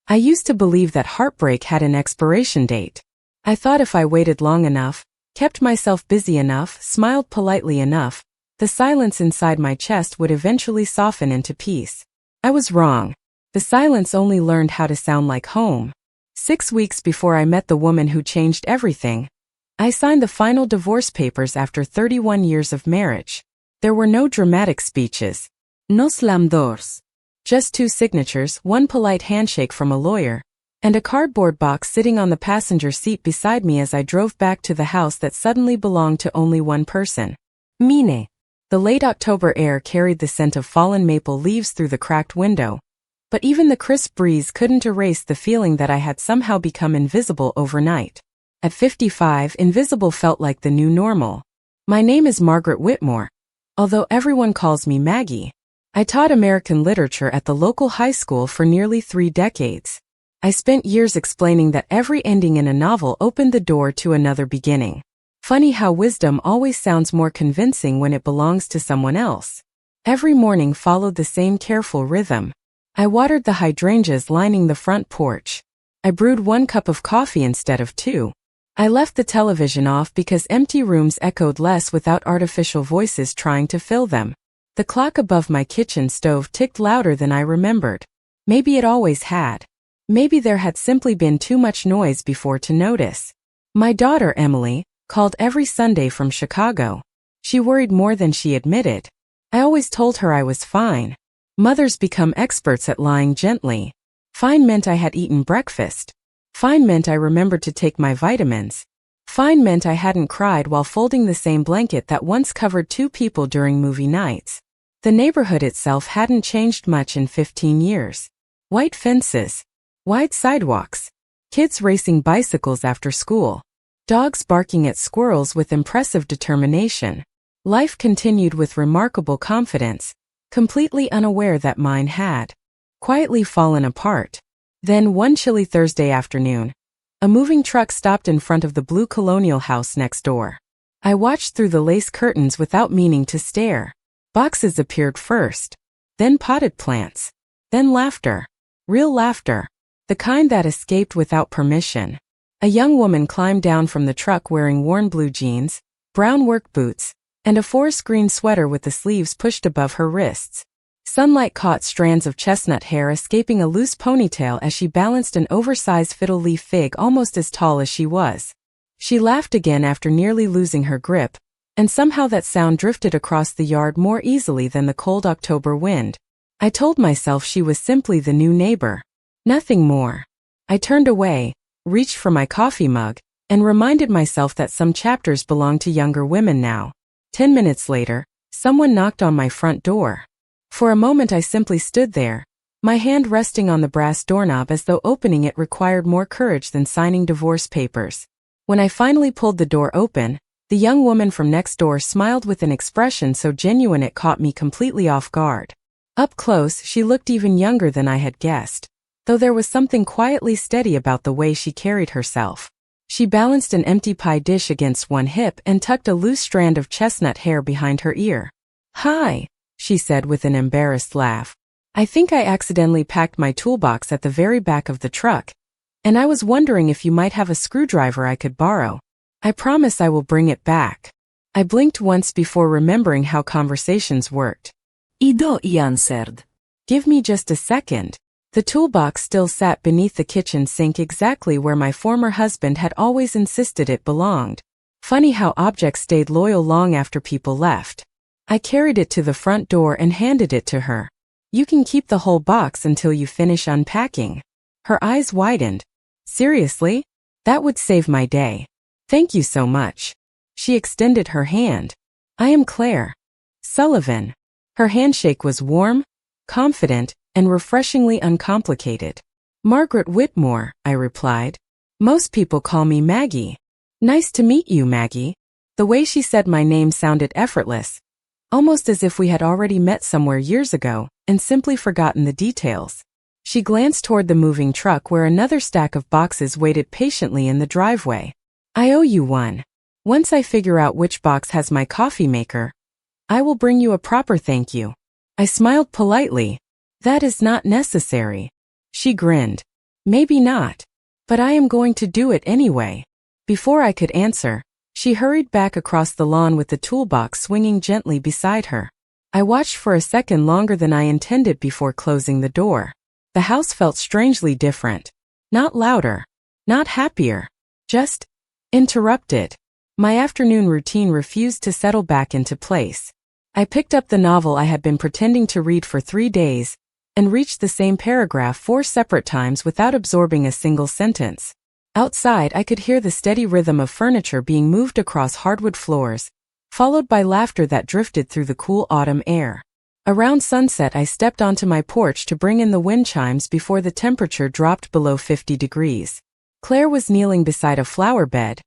I used to believe that heartbreak had an expiration date. I thought if I waited long enough, kept myself busy enough, smiled politely enough, the silence inside my chest would eventually soften into peace. I was wrong. The silence only learned how to sound like home. 6 weeks before I met the woman who changed everything, I signed the final divorce papers after 31 years of marriage. There were no dramatic speeches. No slam doors. Just 2 signatures, one polite handshake from a lawyer, and a cardboard box sitting on the passenger seat beside me as I drove back to the house that suddenly belonged to only one person. Mine. The late October air carried the scent of fallen maple leaves through the cracked window, but even the crisp breeze couldn't erase the feeling that I had somehow become invisible overnight. At 55, invisible felt like the new normal. My name is Margaret Whitmore, although everyone calls me Maggie. I taught American literature at the local high school for nearly 3 decades. I spent years explaining that every ending in a novel opened the door to another beginning. Funny how wisdom always sounds more convincing when it belongs to someone else. Every morning followed the same careful rhythm. I watered the hydrangeas lining the front porch. I brewed 1 cup of coffee instead of 2. I left the television off because empty rooms echoed less without artificial voices trying to fill them. The clock above my kitchen stove ticked louder than I remembered. Maybe it always had. Maybe there had simply been too much noise before to notice. My daughter, Emily, called every Sunday from Chicago. She worried more than she admitted. I always told her I was fine. Mothers become experts at lying gently. Fine meant I had eaten breakfast. Fine meant I remembered to take my vitamins. Fine meant I hadn't cried while folding the same blanket that once covered 2 people during movie nights. The neighborhood itself hadn't changed much in 15 years. White fences. Wide sidewalks. Kids racing bicycles after school. Dogs barking at squirrels with impressive determination. Life continued with remarkable confidence, completely unaware that mine had quietly fallen apart. Then one chilly Thursday afternoon, a moving truck stopped in front of the blue colonial house next door. I watched through the lace curtains without meaning to stare. Boxes appeared first, then potted plants, then laughter. Real laughter. The kind that escaped without permission. A young woman climbed down from the truck wearing worn blue jeans, brown work boots, and a forest green sweater with the sleeves pushed above her wrists. Sunlight caught strands of chestnut hair escaping a loose ponytail as she balanced an oversized fiddle leaf fig almost as tall as she was. She laughed again after nearly losing her grip, and somehow that sound drifted across the yard more easily than the cold October wind. I told myself she was simply the new neighbor. Nothing more. I turned away, reached for my coffee mug, and reminded myself that some chapters belong to younger women now. 10 minutes later, someone knocked on my front door. For a moment I simply stood there, my hand resting on the brass doorknob as though opening it required more courage than signing divorce papers. When I finally pulled the door open, the young woman from next door smiled with an expression so genuine it caught me completely off guard. Up close, she looked even younger than I had guessed, though there was something quietly steady about the way she carried herself. She balanced an empty pie dish against one hip and tucked a loose strand of chestnut hair behind her ear. "Hi," she said with an embarrassed laugh. "I think I accidentally packed my toolbox at the very back of the truck, and I was wondering if you might have a screwdriver I could borrow. I promise I will bring it back." I blinked once before remembering how conversations worked. "Ido," he answered. "Give me just a second." The toolbox still sat beneath the kitchen sink exactly where my former husband had always insisted it belonged. Funny how objects stayed loyal long after people left. I carried it to the front door and handed it to her. "You can keep the whole box until you finish unpacking." Her eyes widened. "Seriously? That would save my day. Thank you so much." She extended her hand. "I am Claire Sullivan." Her handshake was warm, confident, and refreshingly uncomplicated. "Margaret Whitmore," I replied. "Most people call me Maggie." "Nice to meet you, Maggie." The way she said my name sounded effortless, almost as if we had already met somewhere years ago and simply forgotten the details. She glanced toward the moving truck where another stack of boxes waited patiently in the driveway. "I owe you one. Once I figure out which box has my coffee maker, I will bring you a proper thank you." I smiled politely. "That is not necessary." She grinned. Maybe not. But I am going to do it anyway. Before I could answer, she hurried back across the lawn with the toolbox swinging gently beside her. I watched for a second longer than I intended before closing the door. The house felt strangely different. Not louder. Not happier. Just interrupted. My afternoon routine refused to settle back into place. I picked up the novel I had been pretending to read for 3 days, and reached the same paragraph 4 separate times without absorbing a single sentence. Outside, I could hear the steady rhythm of furniture being moved across hardwood floors, followed by laughter that drifted through the cool autumn air. Around sunset, I stepped onto my porch to bring in the wind chimes before the temperature dropped below 50 degrees. Claire was kneeling beside a flower bed,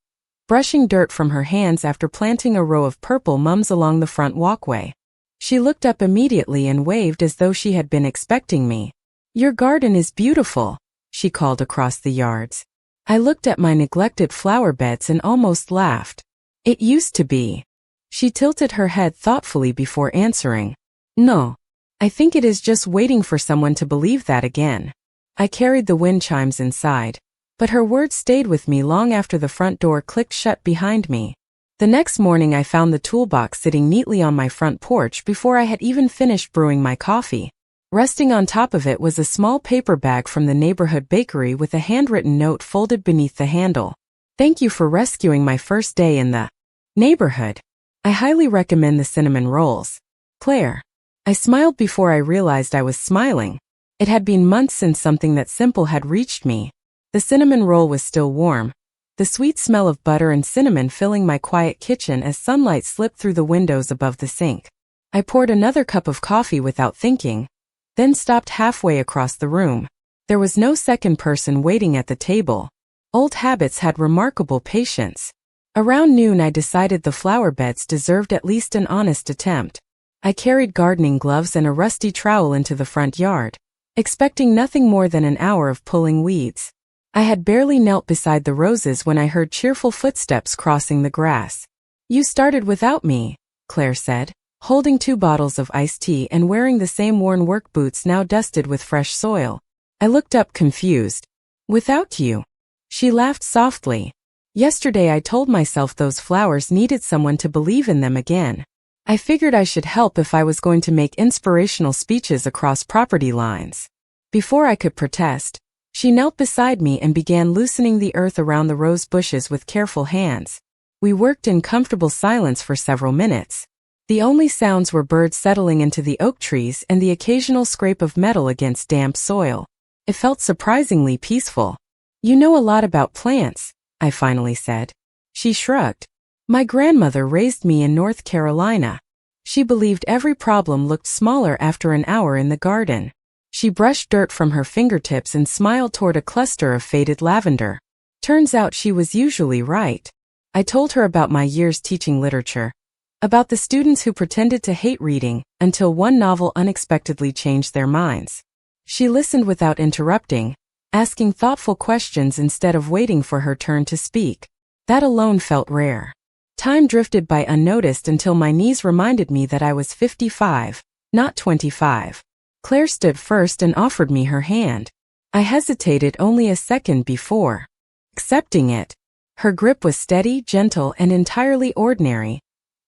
brushing dirt from her hands after planting a row of purple mums along the front walkway. She looked up immediately and waved as though she had been expecting me. "Your garden is beautiful," she called across the yards. I looked at my neglected flower beds and almost laughed. "It used to be." She tilted her head thoughtfully before answering. "No. I think it is just waiting for someone to believe that again." I carried the wind chimes inside, but her words stayed with me long after the front door clicked shut behind me. The next morning I found the toolbox sitting neatly on my front porch before I had even finished brewing my coffee. Resting on top of it was a small paper bag from the neighborhood bakery with a handwritten note folded beneath the handle. "Thank you for rescuing my first day in the neighborhood. I highly recommend the cinnamon rolls. Claire." I smiled before I realized I was smiling. It had been months since something that simple had reached me. The cinnamon roll was still warm, the sweet smell of butter and cinnamon filling my quiet kitchen as sunlight slipped through the windows above the sink. I poured another cup of coffee without thinking, then stopped halfway across the room. There was no second person waiting at the table. Old habits had remarkable patience. Around noon I decided the flower beds deserved at least an honest attempt. I carried gardening gloves and a rusty trowel into the front yard, expecting nothing more than an hour of pulling weeds. I had barely knelt beside the roses when I heard cheerful footsteps crossing the grass. "You started without me," Claire said, holding 2 bottles of iced tea and wearing the same worn work boots now dusted with fresh soil. I looked up confused. "Without you?" She laughed softly. "Yesterday I told myself those flowers needed someone to believe in them again. I figured I should help if I was going to make inspirational speeches across property lines." Before I could protest, she knelt beside me and began loosening the earth around the rose bushes with careful hands. We worked in comfortable silence for several minutes. The only sounds were birds settling into the oak trees and the occasional scrape of metal against damp soil. It felt surprisingly peaceful. "You know a lot about plants," I finally said. She shrugged. "My grandmother raised me in North Carolina. She believed every problem looked smaller after an hour in the garden." She brushed dirt from her fingertips and smiled toward a cluster of faded lavender. Turns out she was usually right. I told her about my years teaching literature, about the students who pretended to hate reading until one novel unexpectedly changed their minds. She listened without interrupting, asking thoughtful questions instead of waiting for her turn to speak. That alone felt rare. Time drifted by unnoticed until my knees reminded me that I was 55, not 25. Claire stood first and offered me her hand. I hesitated only a second before accepting it. Her grip was steady, gentle, and entirely ordinary,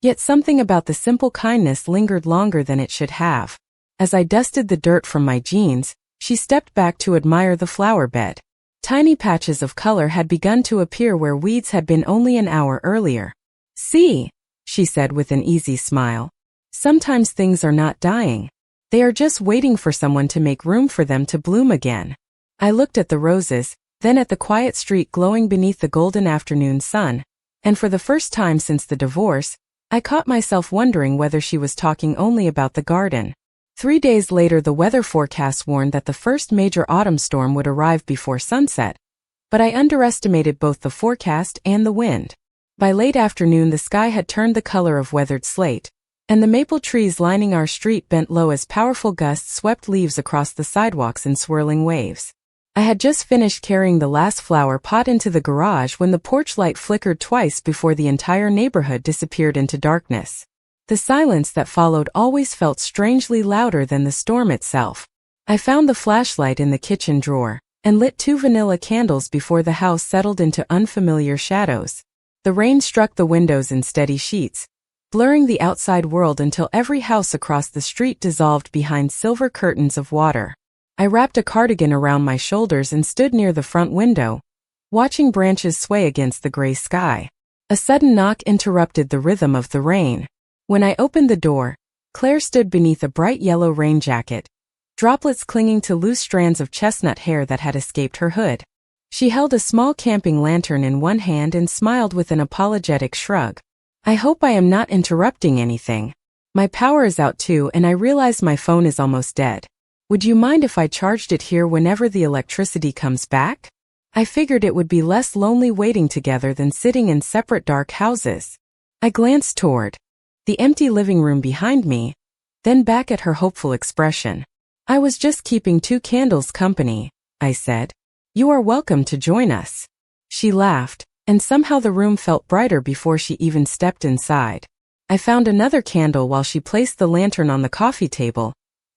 yet something about the simple kindness lingered longer than it should have. As I dusted the dirt from my jeans, she stepped back to admire the flower bed. Tiny patches of color had begun to appear where weeds had been only an hour earlier. "See," she said with an easy smile. "Sometimes things are not dying. They are just waiting for someone to make room for them to bloom again." I looked at the roses, then at the quiet street glowing beneath the golden afternoon sun, and for the first time since the divorce, I caught myself wondering whether she was talking only about the garden. 3 days later, the weather forecast warned that the first major autumn storm would arrive before sunset, but I underestimated both the forecast and the wind. By late afternoon, the sky had turned the color of weathered slate, and the maple trees lining our street bent low as powerful gusts swept leaves across the sidewalks in swirling waves. I had just finished carrying the last flower pot into the garage when the porch light flickered twice before the entire neighborhood disappeared into darkness. The silence that followed always felt strangely louder than the storm itself. I found the flashlight in the kitchen drawer, and lit 2 vanilla candles before the house settled into unfamiliar shadows. The rain struck the windows in steady sheets, blurring the outside world until every house across the street dissolved behind silver curtains of water. I wrapped a cardigan around my shoulders and stood near the front window, watching branches sway against the gray sky. A sudden knock interrupted the rhythm of the rain. When I opened the door, Claire stood beneath a bright yellow rain jacket, droplets clinging to loose strands of chestnut hair that had escaped her hood. She held a small camping lantern in one hand and smiled with an apologetic shrug. I hope I am not interrupting anything. My power is out too, and I realize my phone is almost dead. Would you mind if I charged it here whenever the electricity comes back? I figured it would be less lonely waiting together than sitting in separate dark houses. I glanced toward the empty living room behind me, then back at her hopeful expression. I was just keeping 2 candles company, I said. You are welcome to join us. She laughed, and somehow the room felt brighter before she even stepped inside. I found another candle while she placed the lantern on the coffee table,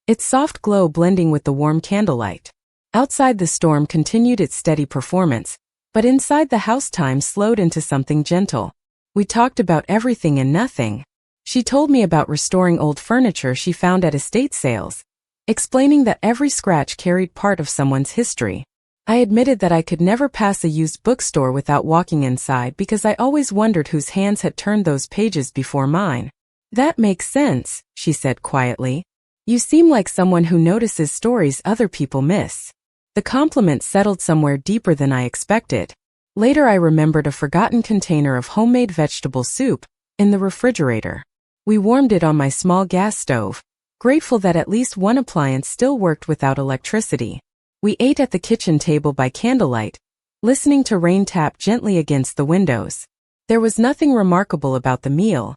its soft glow blending with the warm candlelight. Outside, the storm continued its steady performance, but inside the house time slowed into something gentle. We talked about everything and nothing. She told me about restoring old furniture she found at estate sales, explaining that every scratch carried part of someone's history. I admitted that I could never pass a used bookstore without walking inside because I always wondered whose hands had turned those pages before mine. That makes sense, she said quietly. You seem like someone who notices stories other people miss. The compliment settled somewhere deeper than I expected. Later I remembered a forgotten container of homemade vegetable soup in the refrigerator. We warmed it on my small gas stove, grateful that at least one appliance still worked without electricity. We ate at the kitchen table by candlelight, listening to rain tap gently against the windows. There was nothing remarkable about the meal,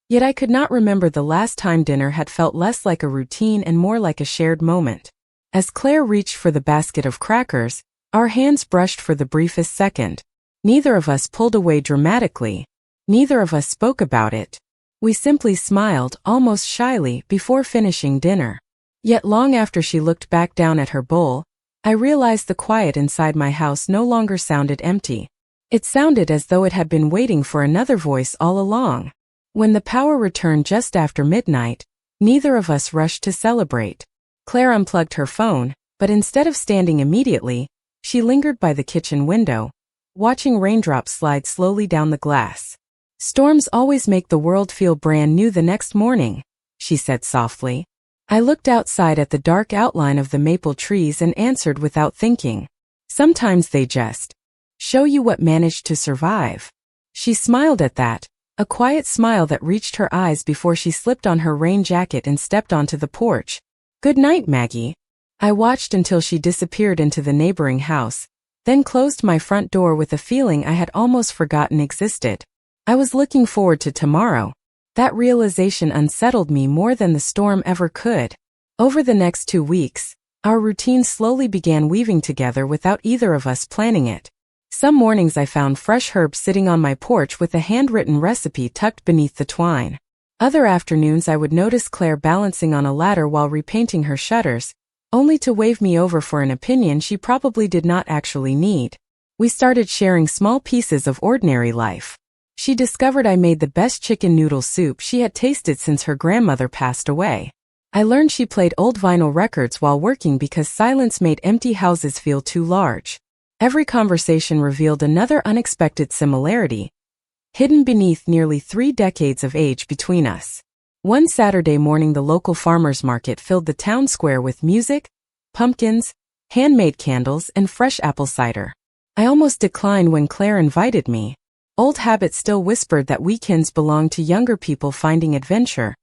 yet I could not remember the last time dinner had felt less like a routine and more like a shared moment. As Claire reached for the basket of crackers, our hands brushed for the briefest second. Neither of us pulled away dramatically. Neither of us spoke about it. We simply smiled, almost shyly, before finishing dinner. Yet long after she looked back down at her bowl, I realized the quiet inside my house no longer sounded empty. It sounded as though it had been waiting for another voice all along. When the power returned just after midnight, neither of us rushed to celebrate. Claire unplugged her phone, but instead of standing immediately, she lingered by the kitchen window, watching raindrops slide slowly down the glass. Storms always make the world feel brand new the next morning, she said softly. I looked outside at the dark outline of the maple trees and answered without thinking. Sometimes they just show you what managed to survive. She smiled at that, a quiet smile that reached her eyes before she slipped on her rain jacket and stepped onto the porch. Good night, Maggie. I watched until she disappeared into the neighboring house, then closed my front door with a feeling I had almost forgotten existed. I was looking forward to tomorrow. That realization unsettled me more than the storm ever could. Over the next 2 weeks, our routine slowly began weaving together without either of us planning it. Some mornings I found fresh herbs sitting on my porch with a handwritten recipe tucked beneath the twine. Other afternoons I would notice Claire balancing on a ladder while repainting her shutters, only to wave me over for an opinion she probably did not actually need. We started sharing small pieces of ordinary life. She discovered I made the best chicken noodle soup she had tasted since her grandmother passed away. I learned she played old vinyl records while working because silence made empty houses feel too large. Every conversation revealed another unexpected similarity, hidden beneath nearly 3 decades of age between us. One Saturday morning, the local farmers market filled the town square with music, pumpkins, handmade candles, and fresh apple cider. I almost declined when Claire invited me. Old habit still whispered that weekends belonged to younger people finding adventure,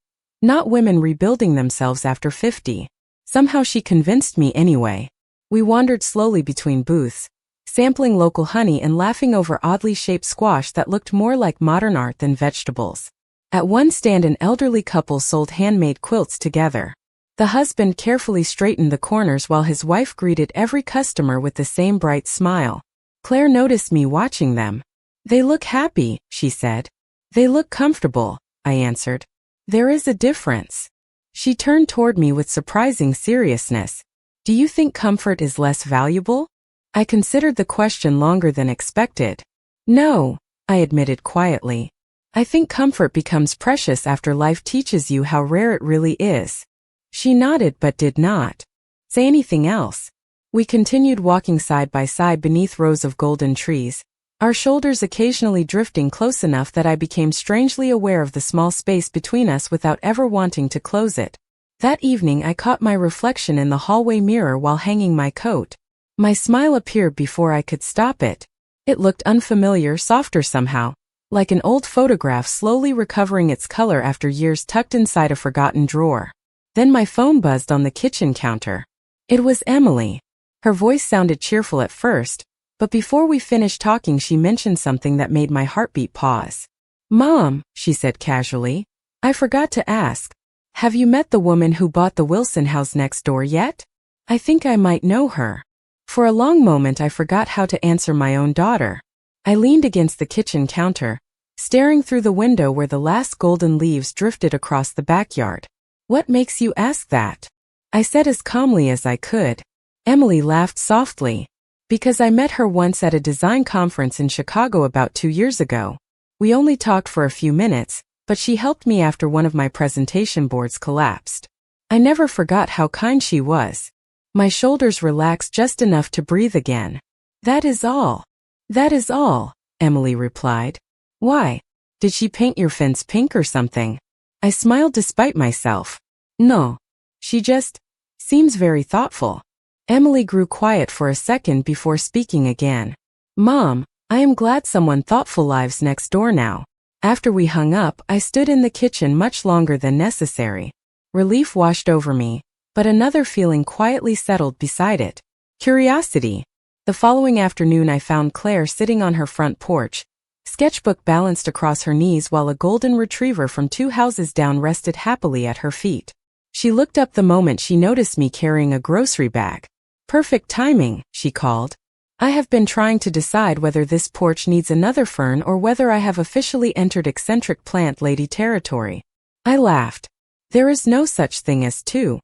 not women rebuilding themselves after 50. Somehow she convinced me anyway. We wandered slowly between booths, sampling local honey and laughing over oddly shaped squash that looked more like modern art than vegetables. At one stand, an elderly couple sold handmade quilts together. The husband carefully straightened the corners while his wife greeted every customer with the same bright smile. Claire noticed me watching them. They look happy, she said. They look comfortable, I answered. There is a difference. She turned toward me with surprising seriousness. Do you think comfort is less valuable? I considered the question longer than expected. No, I admitted quietly. I think comfort becomes precious after life teaches you how rare it really is. She nodded but did not say anything else. We continued walking side by side beneath rows of golden trees, our shoulders occasionally drifting close enough that I became strangely aware of the small space between us without ever wanting to close it. That evening I caught my reflection in the hallway mirror while hanging my coat. My smile appeared before I could stop it. It looked unfamiliar, softer somehow, like an old photograph slowly recovering its color after years tucked inside a forgotten drawer. Then my phone buzzed on the kitchen counter. It was Emily. Her voice sounded cheerful at first, but before we finished talking she mentioned something that made my heartbeat pause. "Mom," she said casually, "I forgot to ask. Have you met the woman who bought the Wilson house next door yet? I think I might know her." For a long moment I forgot how to answer my own daughter. I leaned against the kitchen counter, staring through the window where the last golden leaves drifted across the backyard. "What makes you ask that?" I said as calmly as I could. Emily laughed softly. "Because I met her once at a design conference in Chicago about 2 years ago. We only talked for a few minutes, but she helped me after one of my presentation boards collapsed. I never forgot how kind she was." My shoulders relaxed just enough to breathe again. "That is all." "That is all," Emily replied. "Why? Did she paint your fence pink or something?" I smiled despite myself. "No. She just seems very thoughtful." Emily grew quiet for a second before speaking again. "Mom, I am glad someone thoughtful lives next door now." After we hung up, I stood in the kitchen much longer than necessary. Relief washed over me, but another feeling quietly settled beside it. Curiosity. The following afternoon I found Claire sitting on her front porch, sketchbook balanced across her knees while a golden retriever from 2 houses down rested happily at her feet. She looked up the moment she noticed me carrying a grocery bag. "Perfect timing," she called. "I have been trying to decide whether this porch needs another fern or whether I have officially entered eccentric plant lady territory." I laughed. "There is no such thing as too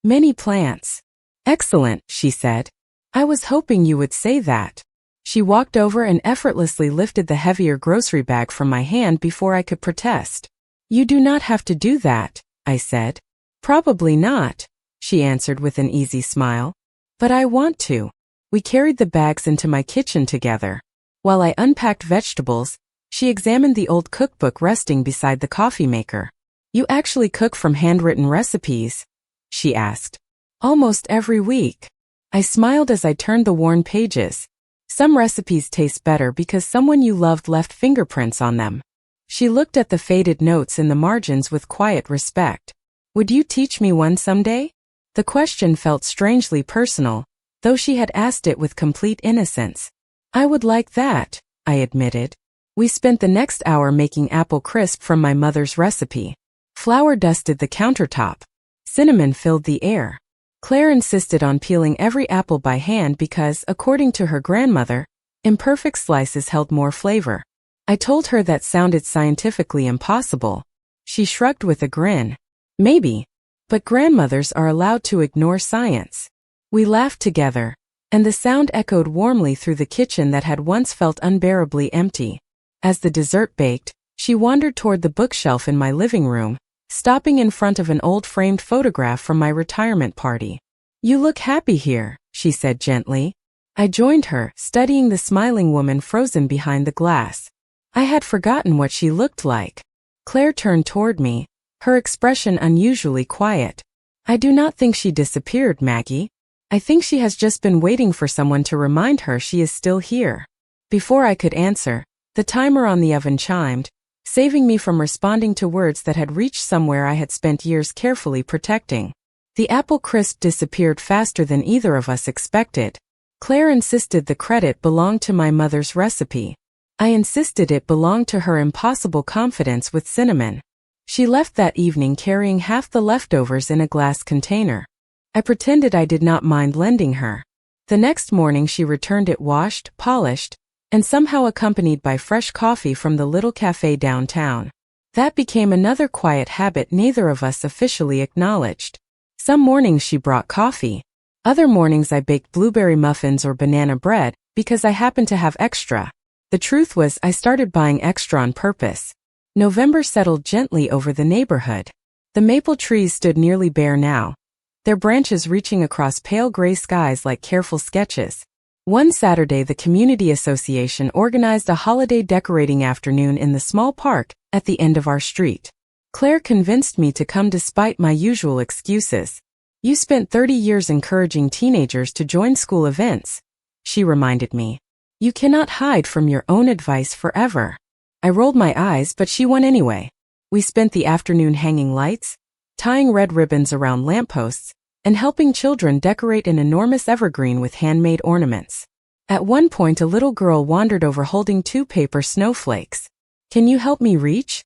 many plants." "Excellent," she said. "I was hoping you would say that." She walked over and effortlessly lifted the heavier grocery bag from my hand before I could protest. "You do not have to do that," I said. "Probably not," she answered with an easy smile. "But I want to." We carried the bags into my kitchen together. While I unpacked vegetables, she examined the old cookbook resting beside the coffee maker. "You actually cook from handwritten recipes?" she asked. "Almost every week." I smiled as I turned the worn pages. "Some recipes taste better because someone you loved left fingerprints on them." She looked at the faded notes in the margins with quiet respect. "Would you teach me one someday?" The question felt strangely personal, though she had asked it with complete innocence. "I would like that," I admitted. We spent the next hour making apple crisp from my mother's recipe. Flour dusted the countertop. Cinnamon filled the air. Claire insisted on peeling every apple by hand because, according to her grandmother, imperfect slices held more flavor. I told her that sounded scientifically impossible. She shrugged with a grin. "Maybe. But grandmothers are allowed to ignore science." We laughed together, and the sound echoed warmly through the kitchen that had once felt unbearably empty. As the dessert baked, she wandered toward the bookshelf in my living room, stopping in front of an old framed photograph from my retirement party. "You look happy here," she said gently. I joined her, studying the smiling woman frozen behind the glass. I had forgotten what she looked like. Claire turned toward me, her expression unusually quiet. "I do not think she disappeared, Maggie. I think she has just been waiting for someone to remind her she is still here." Before I could answer, the timer on the oven chimed, saving me from responding to words that had reached somewhere I had spent years carefully protecting. The apple crisp disappeared faster than either of us expected. Claire insisted the credit belonged to my mother's recipe. I insisted it belonged to her impossible confidence with cinnamon. She left that evening carrying half the leftovers in a glass container. I pretended I did not mind lending her. The next morning she returned it washed, polished, and somehow accompanied by fresh coffee from the little cafe downtown. That became another quiet habit neither of us officially acknowledged. Some mornings she brought coffee. Other mornings I baked blueberry muffins or banana bread because I happened to have extra. The truth was I started buying extra on purpose. November settled gently over the neighborhood. The maple trees stood nearly bare now, their branches reaching across pale gray skies like careful sketches. One Saturday, the community association organized a holiday decorating afternoon in the small park at the end of our street. Claire convinced me to come despite my usual excuses. "You spent 30 years encouraging teenagers to join school events," she reminded me. "You cannot hide from your own advice forever." I rolled my eyes, but she won anyway. We spent the afternoon hanging lights, tying red ribbons around lampposts, and helping children decorate an enormous evergreen with handmade ornaments. At one point, a little girl wandered over holding 2 paper snowflakes. "Can you help me reach?"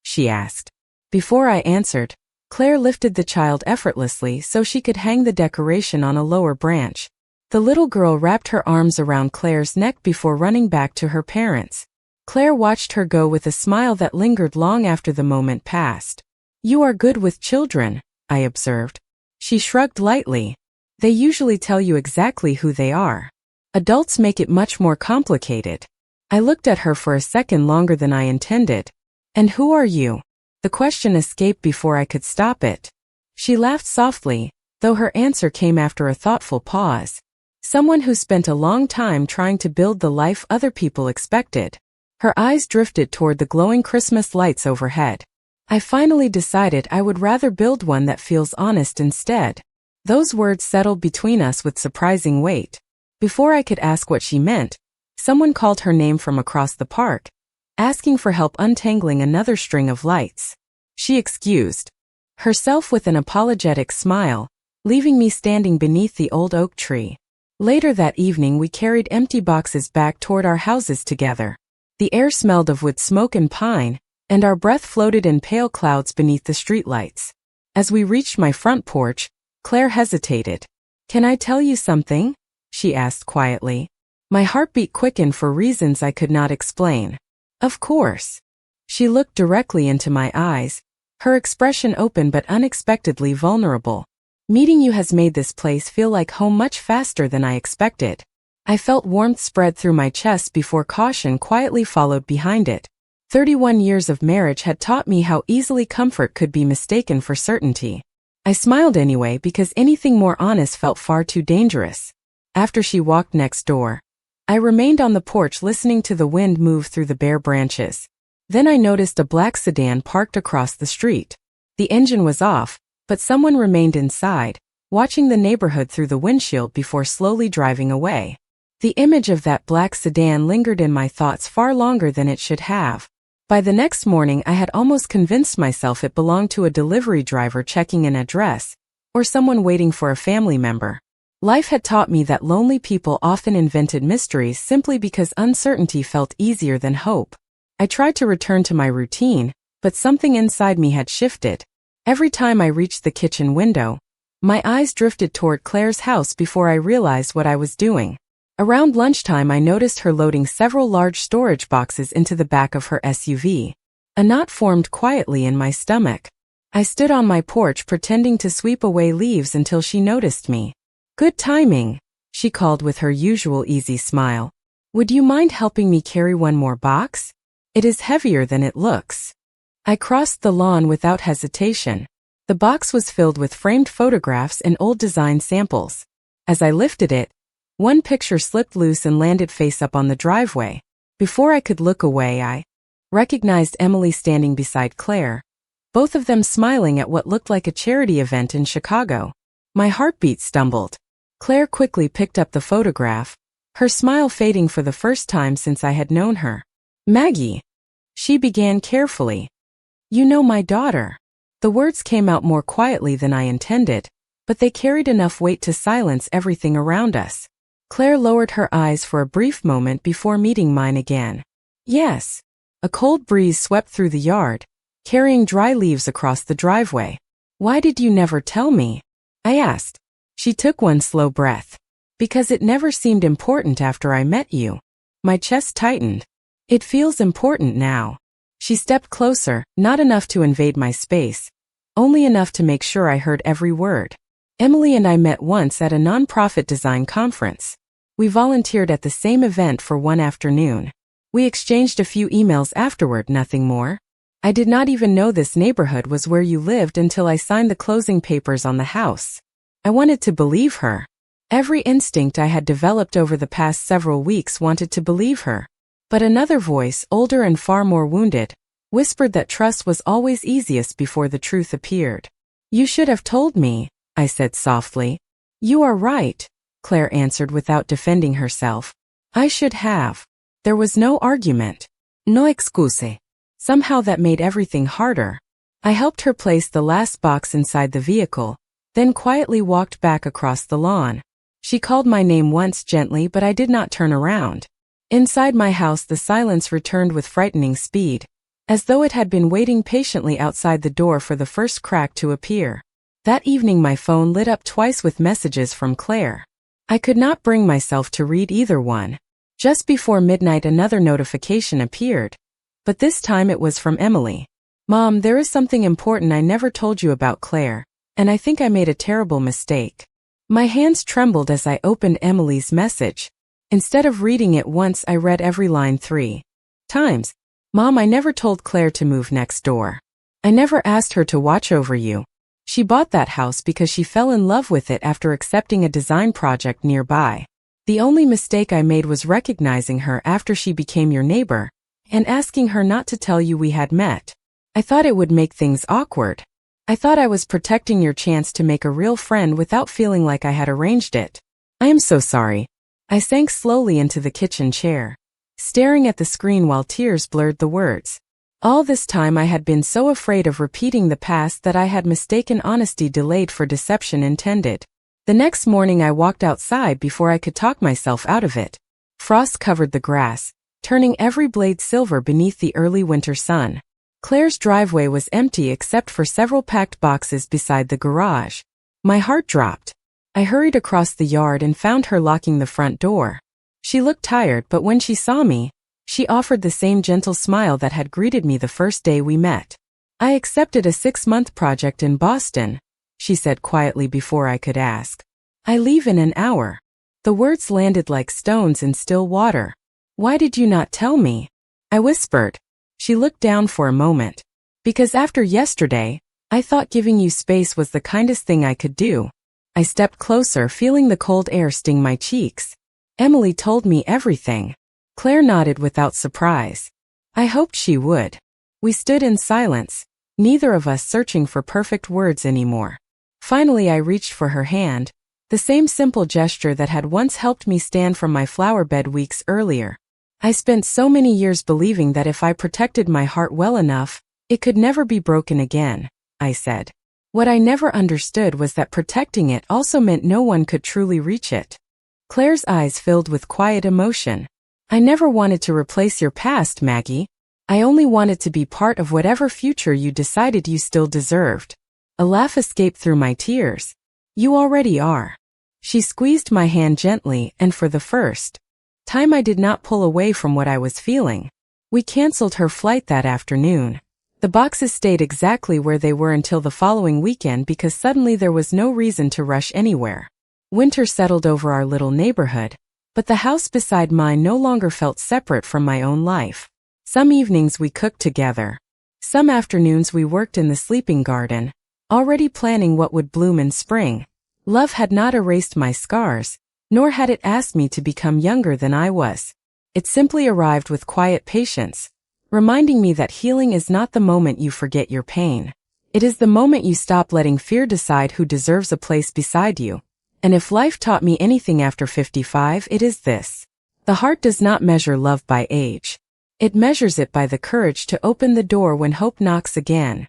she asked. Before I answered, Claire lifted the child effortlessly so she could hang the decoration on a lower branch. The little girl wrapped her arms around Claire's neck before running back to her parents. Claire watched her go with a smile that lingered long after the moment passed. "You are good with children," I observed. She shrugged lightly. "They usually tell you exactly who they are. Adults make it much more complicated." I looked at her for a second longer than I intended. "And who are you?" The question escaped before I could stop it. She laughed softly, though her answer came after a thoughtful pause. "Someone who spent a long time trying to build the life other people expected." Her eyes drifted toward the glowing Christmas lights overhead. "I finally decided I would rather build one that feels honest instead." Those words settled between us with surprising weight. Before I could ask what she meant, someone called her name from across the park, asking for help untangling another string of lights. She excused herself with an apologetic smile, leaving me standing beneath the old oak tree. Later that evening, we carried empty boxes back toward our houses together. The air smelled of wood smoke and pine, and our breath floated in pale clouds beneath the streetlights. As we reached my front porch, Claire hesitated. "Can I tell you something?" she asked quietly. My heartbeat quickened for reasons I could not explain. "Of course." She looked directly into my eyes, her expression open but unexpectedly vulnerable. "Meeting you has made this place feel like home much faster than I expected." I felt warmth spread through my chest before caution quietly followed behind it. 31 years of marriage had taught me how easily comfort could be mistaken for certainty. I smiled anyway because anything more honest felt far too dangerous. After she walked next door, I remained on the porch listening to the wind move through the bare branches. Then I noticed a black sedan parked across the street. The engine was off, but someone remained inside, watching the neighborhood through the windshield before slowly driving away. The image of that black sedan lingered in my thoughts far longer than it should have. By the next morning, I had almost convinced myself it belonged to a delivery driver checking an address, or someone waiting for a family member. Life had taught me that lonely people often invented mysteries simply because uncertainty felt easier than hope. I tried to return to my routine, but something inside me had shifted. Every time I reached the kitchen window, my eyes drifted toward Claire's house before I realized what I was doing. Around lunchtime, I noticed her loading several large storage boxes into the back of her SUV. A knot formed quietly in my stomach. I stood on my porch pretending to sweep away leaves until she noticed me. "Good timing," she called with her usual easy smile. "Would you mind helping me carry one more box? It is heavier than it looks." I crossed the lawn without hesitation. The box was filled with framed photographs and old design samples. As I lifted it, one picture slipped loose and landed face up on the driveway. Before I could look away, I recognized Emily standing beside Claire, both of them smiling at what looked like a charity event in Chicago. My heartbeat stumbled. Claire quickly picked up the photograph, her smile fading for the first time since I had known her. "Maggie," she began carefully. "You know my daughter." The words came out more quietly than I intended, but they carried enough weight to silence everything around us. Claire lowered her eyes for a brief moment before meeting mine again. "Yes." A cold breeze swept through the yard, carrying dry leaves across the driveway. "Why did you never tell me?" I asked. She took one slow breath. "Because it never seemed important after I met you." My chest tightened. "It feels important now." She stepped closer, not enough to invade my space, only enough to make sure I heard every word. Emily and I met once at a nonprofit design conference. We volunteered at the same event for one afternoon. We exchanged a few emails afterward, nothing more. I did not even know this neighborhood was where you lived until I signed the closing papers on the house. I wanted to believe her. Every instinct I had developed over the past several weeks wanted to believe her. But another voice, older and far more wounded, whispered that trust was always easiest before the truth appeared. You should have told me, I said softly. You are right, Claire answered without defending herself. I should have. There was no argument. No excuse. Somehow that made everything harder. I helped her place the last box inside the vehicle, then quietly walked back across the lawn. She called my name once gently, but I did not turn around. Inside my house the silence returned with frightening speed, as though it had been waiting patiently outside the door for the first crack to appear. That evening my phone lit up twice with messages from Claire. I could not bring myself to read either one. Just before midnight another notification appeared, but this time it was from Emily. Mom, there is something important I never told you about Claire, and I think I made a terrible mistake. My hands trembled as I opened Emily's message. Instead of reading it once, I read every line 3 times. Mom, I never told Claire to move next door. I never asked her to watch over you. She bought that house because she fell in love with it after accepting a design project nearby. The only mistake I made was recognizing her after she became your neighbor, and asking her not to tell you we had met. I thought it would make things awkward. I thought I was protecting your chance to make a real friend without feeling like I had arranged it. I am so sorry. I sank slowly into the kitchen chair, staring at the screen while tears blurred the words. All this time I had been so afraid of repeating the past that I had mistaken honesty delayed for deception intended. The next morning I walked outside before I could talk myself out of it. Frost covered the grass, turning every blade silver beneath the early winter sun. Claire's driveway was empty except for several packed boxes beside the garage. My heart dropped. I hurried across the yard and found her locking the front door. She looked tired, but when she saw me, she offered the same gentle smile that had greeted me the first day we met. I accepted a 6-month project in Boston, she said quietly before I could ask. I leave in an hour. The words landed like stones in still water. Why did you not tell me? I whispered. She looked down for a moment. Because after yesterday, I thought giving you space was the kindest thing I could do. I stepped closer, feeling the cold air sting my cheeks. Emily told me everything. Claire nodded without surprise. I hoped she would. We stood in silence, neither of us searching for perfect words anymore. Finally I reached for her hand, the same simple gesture that had once helped me stand from my flower bed weeks earlier. I spent so many years believing that if I protected my heart well enough, it could never be broken again, I said. What I never understood was that protecting it also meant no one could truly reach it. Claire's eyes filled with quiet emotion. I never wanted to replace your past, Maggie. I only wanted to be part of whatever future you decided you still deserved. A laugh escaped through my tears. You already are. She squeezed my hand gently, and for the first time I did not pull away from what I was feeling. We canceled her flight that afternoon. The boxes stayed exactly where they were until the following weekend because suddenly there was no reason to rush anywhere. Winter settled over our little neighborhood, but the house beside mine no longer felt separate from my own life. Some evenings we cooked together. Some afternoons we worked in the sleeping garden, already planning what would bloom in spring. Love had not erased my scars, nor had it asked me to become younger than I was. It simply arrived with quiet patience, reminding me that healing is not the moment you forget your pain. It is the moment you stop letting fear decide who deserves a place beside you. And if life taught me anything after 55, it is this. The heart does not measure love by age. It measures it by the courage to open the door when hope knocks again.